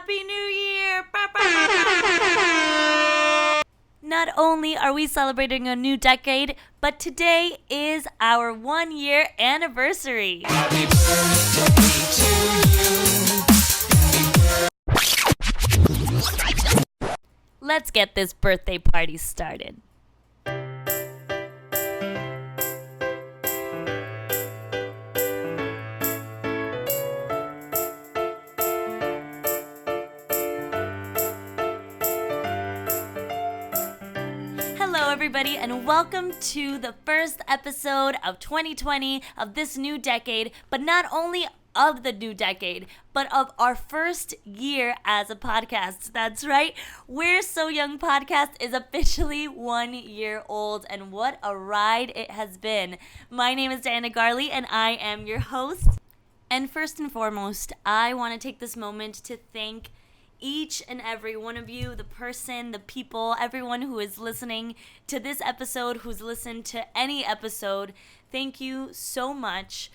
Happy New Year! Not only are we celebrating a new decade, but today is our 1-year anniversary. Happy birthday to you. Let's get this birthday party started. Hello everybody and welcome to the first episode of 2020 of this new decade, but not only of the new decade, but of our first year as a podcast. That's right, We're So Young podcast is officially 1 year old, and what a ride it has been. My name is Diana Garley and I am your host. And first and foremost, I want to take this moment to thank each and every one of you, the person, the people, everyone who is listening to this episode, who's listened to any episode. Thank you so much.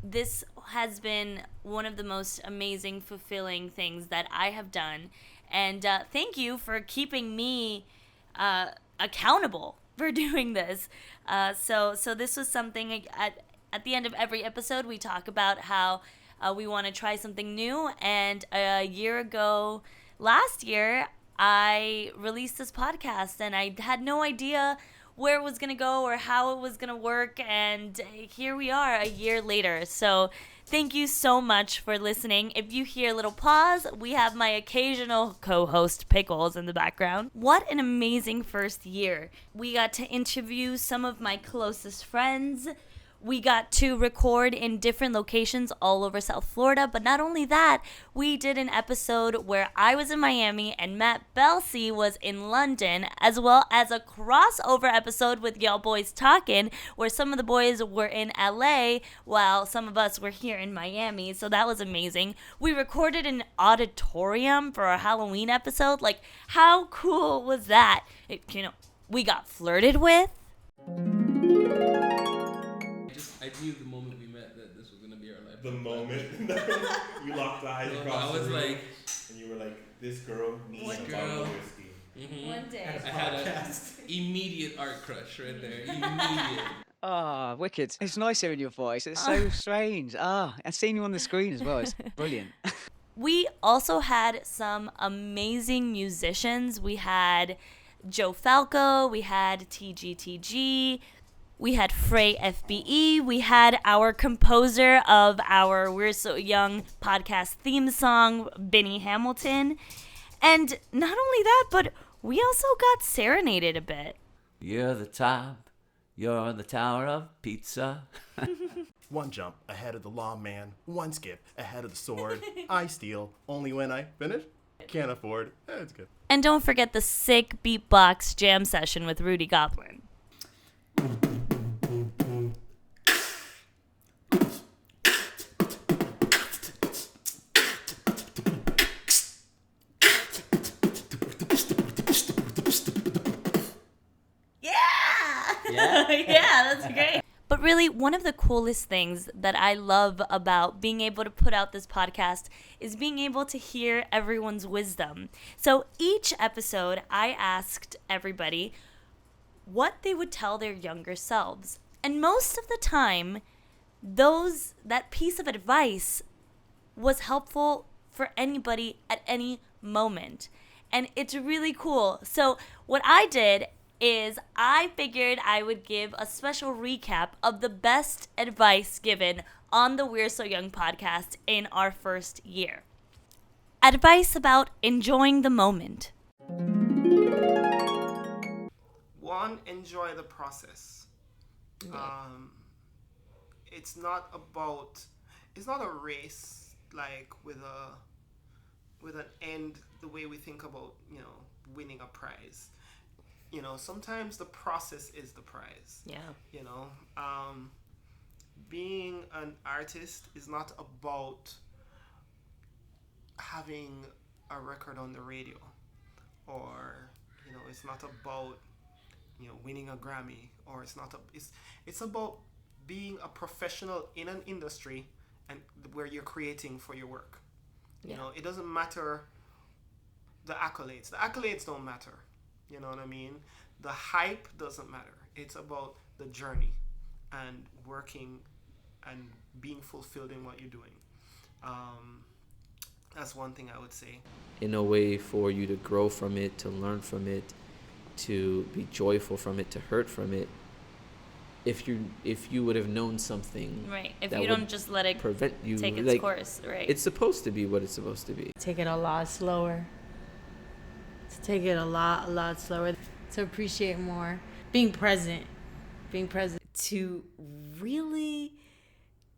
This has been one of the most amazing, fulfilling things that I have done. And thank you for keeping me accountable for doing this. So this was something at the end of every episode, we talk about how we want to try something new, and a year ago, last year, I released this podcast, and I had no idea where it was going to go or how it was going to work, and here we are a year later. So thank you so much for listening. If you hear a little pause, we have my occasional co-host Pickles in the background. What an amazing first year. We got to interview some of my closest friends. We got to record in different locations all over South Florida, but not only that, we did an episode where I was in Miami and Matt Belsey was in London, as well as a crossover episode with Y'all Boys Talkin', where some of the boys were in LA while some of us were here in Miami, so that was amazing. We recorded an auditorium for our Halloween episode. Like, how cool was that? We got flirted with. I knew the moment we met that this was gonna be our life. The moment you locked eyes across the room, and you were like, "This girl needs a bottle of whiskey." Mm-hmm. One day, I had an immediate art crush right there. Immediate. Ah, wicked! It's nice hearing your voice. It's so strange. I've seen you on the screen as well. It's brilliant. We also had some amazing musicians. We had Joe Falco. We had TGTG. We had Frey FBE. We had our composer of our We're So Young podcast theme song, Vinnie Hamilton. And not only that, but we also got serenaded a bit. You're the top. You're the tower of pizza. One jump ahead of the lawman. One skip ahead of the sword. I steal only when I finish. Can't afford. It's good. And don't forget the sick beatbox jam session with Rudy Goblin. Yeah, that's great. But really, one of the coolest things that I love about being able to put out this podcast is being able to hear everyone's wisdom. So each episode, I asked everybody what they would tell their younger selves. And most of the time, that piece of advice was helpful for anybody at any moment. And it's really cool. So what I did is I figured I would give a special recap of the best advice given on the We're So Young podcast in our first year. Advice about enjoying the moment. One, enjoy the process. It's not a race like with an end the way we think about, winning a prize. Sometimes the process is the prize. Yeah. Being an artist is not about having a record on the radio, or it's not about winning a Grammy, or it's about being a professional in an industry and where you're creating for your work. You know, it doesn't matter the accolades. The accolades don't matter. You know what I mean? The hype doesn't matter. It's about the journey and working and being fulfilled in what you're doing. That's one thing I would say. In a way for you to grow from it, to learn from it, to be joyful from it, to hurt from it. If you would have known something, right? If you don't just let it prevent you take its course, right? It's supposed to be what it's supposed to be. Take it a lot slower. To take it a lot slower. To appreciate more. Being present. To really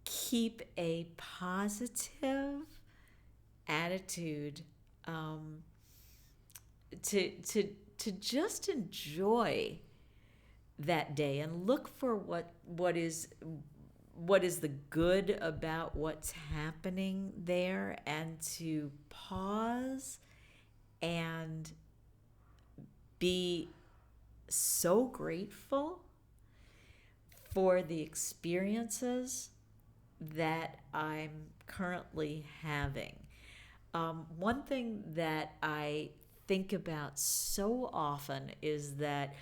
keep a positive attitude, to just enjoy that day and look for what is the good about what's happening there, and to pause and be so grateful for the experiences that I'm currently having. One thing that I think about so often is that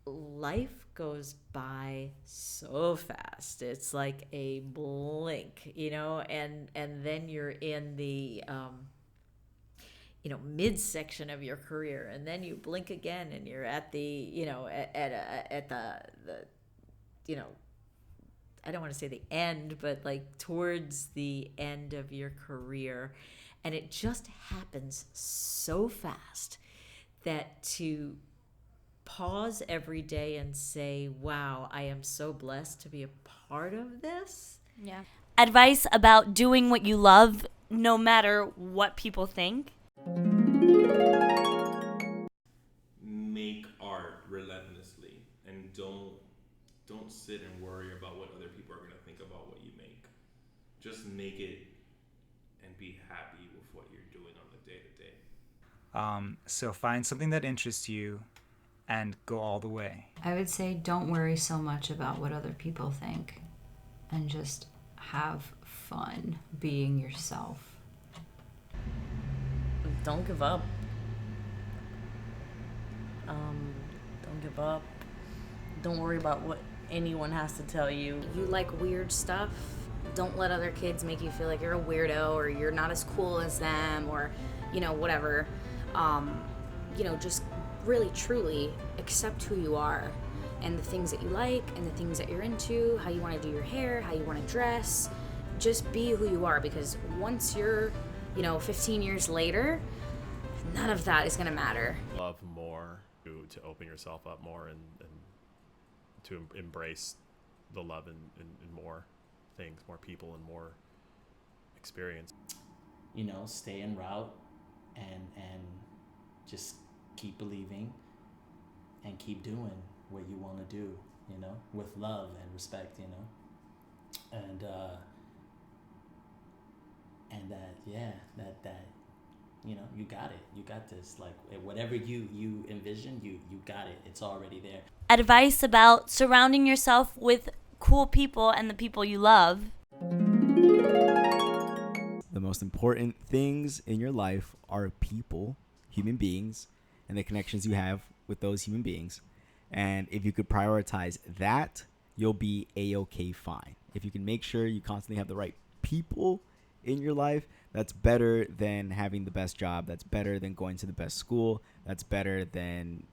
life goes by so fast. It's like a blink, and then you're in the midsection of your career, and then you blink again and you're at the at the I don't want to say the end, but like towards the end of your career. And it just happens so fast that to pause every day and say, wow, I am so blessed to be a part of this. Yeah. Advice about doing what you love, no matter what people think. Make art relentlessly, and don't sit and worry about what other people are going to think about what you make. Just make it and be happy with what you're doing on the day to day. So find something that interests you and go all the way. I would say don't worry so much about what other people think, and just have fun being yourself. Don't give up. Don't give up. Don't worry about what anyone has to tell you. You like weird stuff, don't let other kids make you feel like you're a weirdo or you're not as cool as them, or whatever. Just really truly accept who you are and the things that you like and the things that you're into, how you want to do your hair, how you want to dress. Just be who you are, because once you're 15 years later, none of that is going to matter. Love more, to open yourself up more, and to embrace the love in more things, more people, and more experience. Stay en route and just keep believing and keep doing what you want to do, with love and respect, and that you got it. You got this. Like, whatever you envision, you got it. It's already there. Advice about surrounding yourself with cool people and the people you love. The most important things in your life are people, human beings, and the connections you have with those human beings. And if you could prioritize that, you'll be A-OK fine. If you can make sure you constantly have the right people in your life, that's better than having the best job. That's better than going to the best school. That's better than,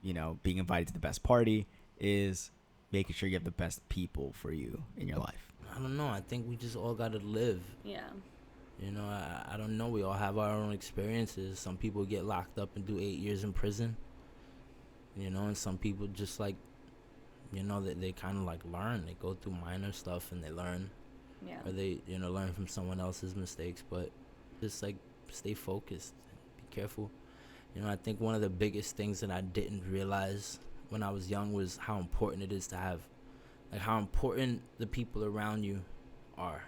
being invited to the best party, is making sure you have the best people for you in your life. I don't know. I think we just all got to live. Yeah. I don't know. We all have our own experiences. Some people get locked up and do 8 years in prison. And some people just they kind of learn. They go through minor stuff and they learn. Yeah. Or they, learn from someone else's mistakes. But just stay focused. Be careful. I think one of the biggest things that I didn't realize when I was young was how important it is to have, how important the people around you are.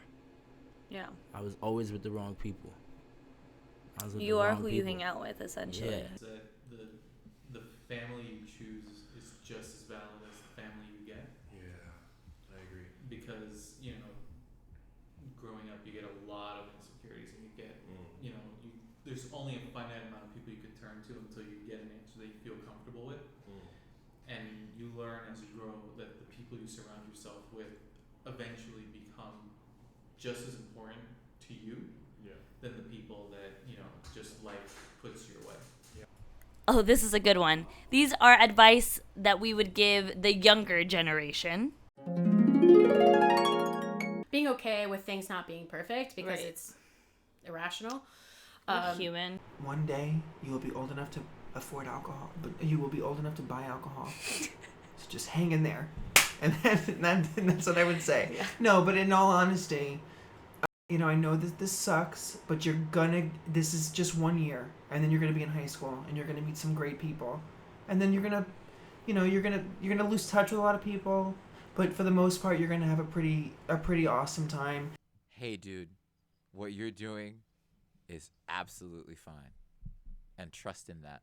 Yeah. I was always with the wrong people. You are who you hang out with, essentially. Yeah. The family you choose is just as valid as the family you get. Yeah, I agree. Because, growing up you get a lot of insecurities, and you get, there's only a finite amount of people you can turn to until you get an answer that you feel comfortable with. And you learn as you grow that the people you surround yourself with eventually become just as important to you than the people that, just life puts your way. Oh, this is a good one. These are advice that we would give the younger generation. Being okay with things not being perfect because it's irrational. Human. One day you will be old enough to afford alcohol, but you will be old enough to buy alcohol. So just hang in there. And that's what I would say. Yeah. No, but in all honesty, I know that this sucks, but this is just 1 year, and then you're gonna be in high school, and you're gonna meet some great people, and then you're gonna lose touch with a lot of people, but for the most part, you're gonna have a pretty awesome time. Hey, dude, what you're doing is absolutely fine, and trust in that.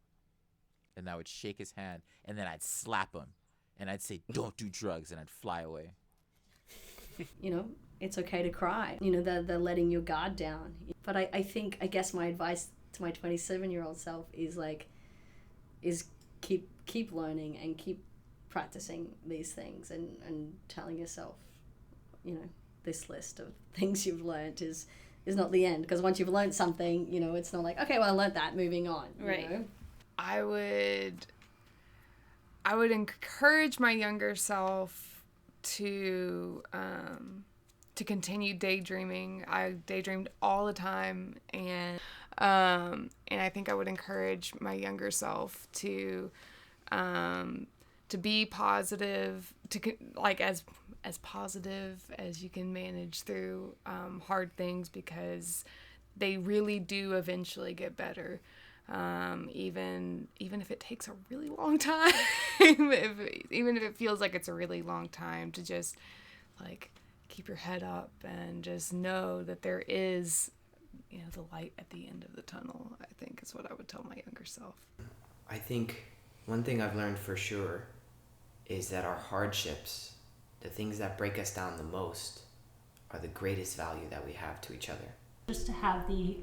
And I would shake his hand, and then I'd slap him, and I'd say, "Don't do drugs," and I'd fly away. It's okay to cry. They're letting your guard down. But I guess my advice to my 27-year-old self is keep learning and keep practicing these things and telling yourself, this list of things you've learned is not the end. Because once you've learned something, it's not like, okay, well, I learned that, moving on. Right. I would encourage my younger self to continue daydreaming. I daydreamed all the time, and I think I would encourage my younger self to be positive, as positive as you can manage through hard things, because they really do eventually get better. Even if it takes a really long time, even if it feels like it's a really long time, to just keep your head up and just know that there is, the light at the end of the tunnel, I think is what I would tell my younger self. I think one thing I've learned for sure is that our hardships, the things that break us down the most, are the greatest value that we have to each other. Just to have the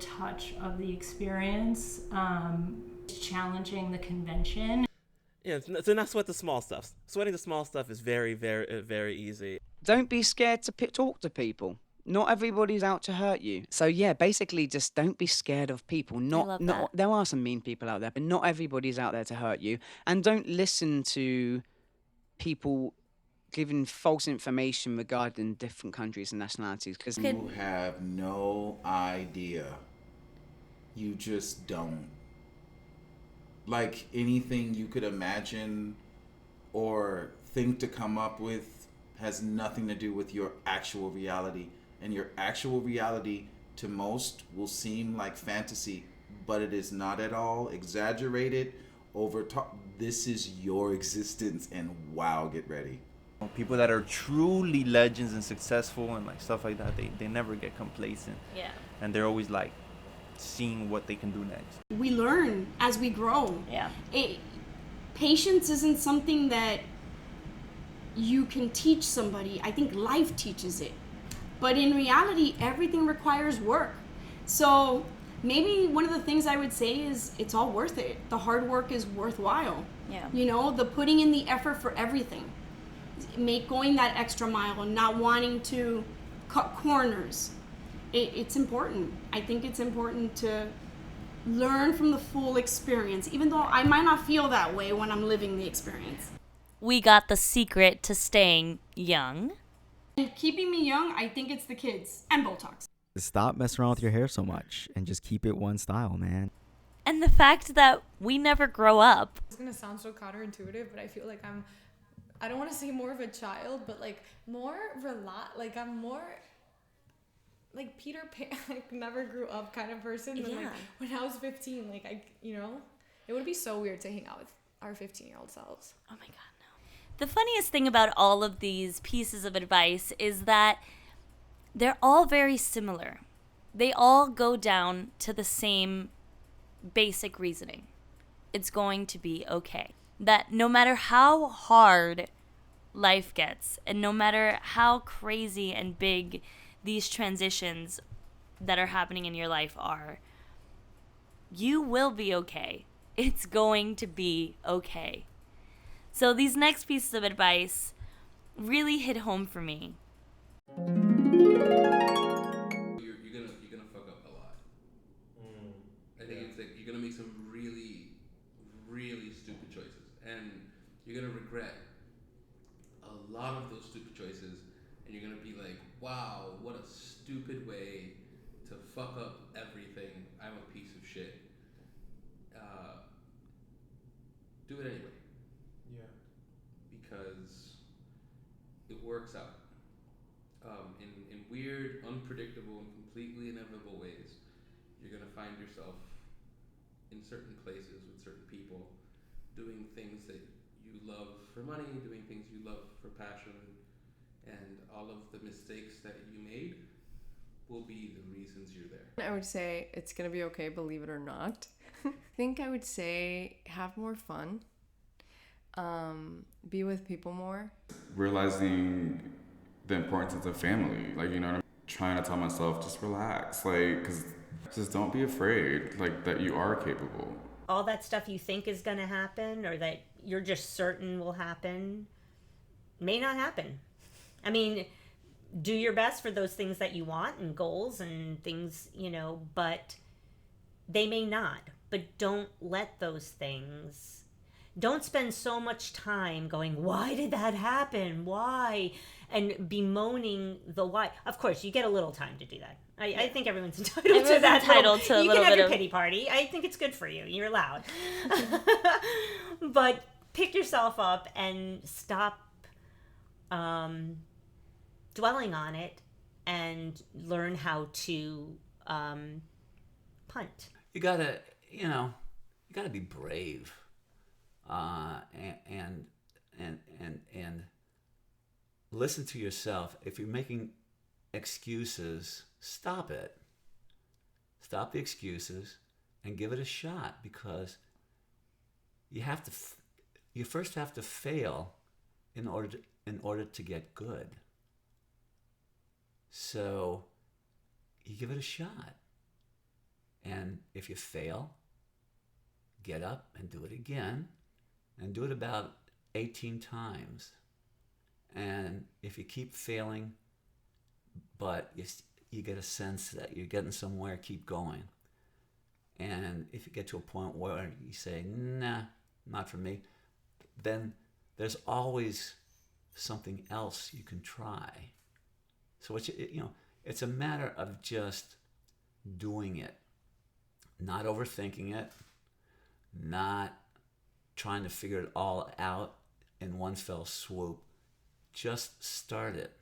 touch of the experience, challenging the convention. Yeah, so not sweat the small stuff. Sweating the small stuff is very, very, very easy. Don't be scared to talk to people. Not everybody's out to hurt you. So yeah, basically just don't be scared of people. There are some mean people out there, but not everybody's out there to hurt you. And don't listen to people giving false information regarding different countries and nationalities, because you have no idea. You just don't. Like, anything you could imagine or think to come up with has nothing to do with your actual reality. And your actual reality to most will seem like fantasy, but it is not at all. Exaggerated, this is your existence, and wow, get ready. People that are truly legends and successful and stuff like that, they never get complacent. Yeah. And they're always seeing what they can do next. We learn as we grow. Yeah. Patience isn't something that you can teach somebody. I think life teaches it. But in reality, everything requires work. So maybe one of the things I would say is it's all worth it. The hard work is worthwhile. Yeah. The putting in the effort for everything. Going that extra mile and not wanting to cut corners. It's important. I think it's important to learn from the full experience, even though I might not feel that way when I'm living the experience. We got the secret to staying young. And keeping me young, I think it's the kids and Botox. Stop messing around with your hair so much and just keep it one style, man. And the fact that we never grow up. It's gonna sound so counterintuitive, but I feel like I don't want to say more of a child, but more I'm more Peter Pan, never grew up kind of person. Yeah. Than, when I was 15, it would be so weird to hang out with our 15-year-old selves. Oh my God, no. The funniest thing about all of these pieces of advice is that they're all very similar. They all go down to the same basic reasoning. It's going to be okay. That no matter how hard life gets, and no matter how crazy and big these transitions that are happening in your life are, you will be okay. It's going to be okay. So these next pieces of advice really hit home for me. You're gonna fuck up a lot. I think it's like you're gonna make some really, really stupid choices, and you're gonna regret a lot of those stupid choices, and you're gonna be like, wow, what a stupid way to fuck up everything. I'm a piece of shit. Do it anyway. Yeah. Because it works out. In weird, unpredictable, and completely inevitable ways, you're gonna find yourself in certain places with certain people, doing things that you love for money, doing things you love for passion, and all of the mistakes that you made will be the reasons you're there. I would say it's gonna be okay, believe it or not. I think I would say have more fun, be with people more. Realizing the importance of family, like, you know what I'm trying to tell myself, just relax, like, because just don't be afraid, like, that you are capable. All that stuff you think is going to happen or that you're just certain will happen may not happen. I mean, do your best for those things that you want and goals and things, you know, but they may not. But don't let those things, don't spend so much time going, why did that happen? Why? And bemoaning the why. Of course, you get a little time to do that. I think everyone's entitled to that. You can have your pity party. I think it's good for you. You're allowed. But pick yourself up and stop dwelling on it and learn how to punt. You gotta be brave, and listen to yourself. If you're making excuses, stop it. Stop the excuses and give it a shot, because you first have to fail in order to get good. So you give it a shot. And if you fail, get up and do it again, and do it about 18 times. And if you keep failing, but you get a sense that you're getting somewhere, keep going. And if you get to a point where you say, nah, not for me, then there's always something else you can try. So it's a matter of just doing it, not overthinking it, not trying to figure it all out in one fell swoop. Just start it.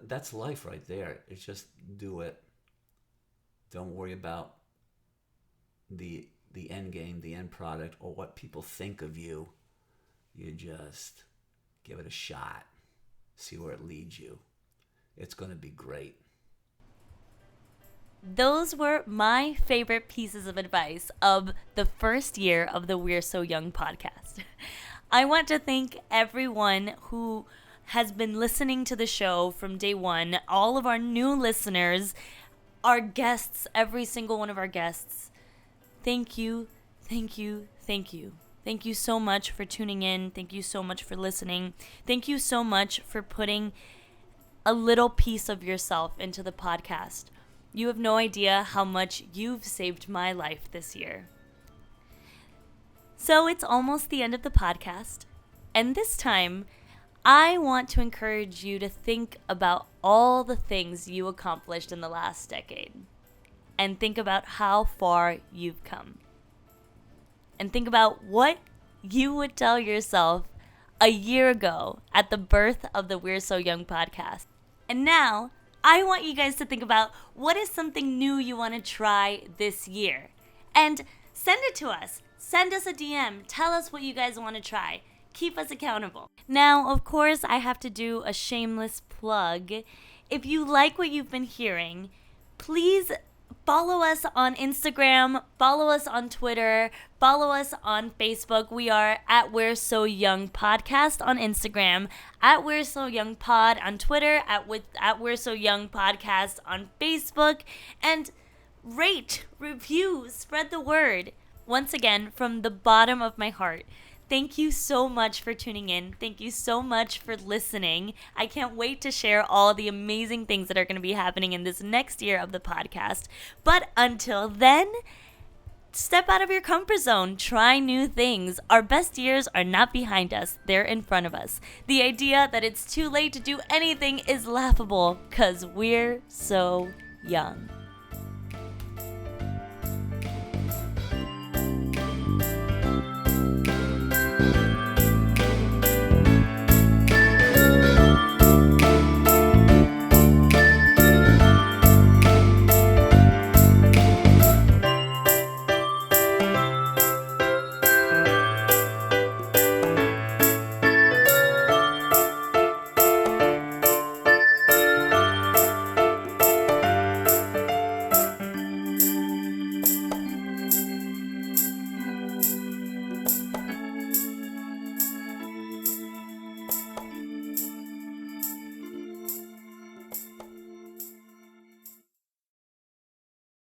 That's life right there. It's just do it. Don't worry about the end game, the end product, or what people think of you. You just give it a shot. See where it leads you. It's going to be great. Those were my favorite pieces of advice of the first year of the We're So Young podcast. I want to thank everyone who has been listening to the show from day one, all of our new listeners, our guests, every single one of our guests. Thank you, thank you, thank you. Thank you so much for tuning in. Thank you so much for listening. Thank you so much for putting a little piece of yourself into the podcast. You have no idea how much you've saved my life this year. So it's almost the end of the podcast, and this time I want to encourage you to think about all the things you accomplished in the last decade, and think about how far you've come, and think about what you would tell yourself a year ago at the birth of the We're So Young podcast. And now I want you guys to think about what is something new you want to try this year, and send it to us. Send us a DM. Tell us what you guys want to try. Keep us accountable. Now, of course, I have to do a shameless plug. If you like what you've been hearing, please follow us on Instagram, follow us on Twitter, follow us on Facebook. We are at We're So Young Podcast on Instagram, at We're So Young Pod on Twitter, at We're So Young Podcast on Facebook, and rate, review, spread the word. Once again, from the bottom of my heart, thank you so much for tuning in. Thank you so much for listening. I can't wait to share all the amazing things that are going to be happening in this next year of the podcast. But until then, step out of your comfort zone. Try new things. Our best years are not behind us. They're in front of us. The idea that it's too late to do anything is laughable because we're so young.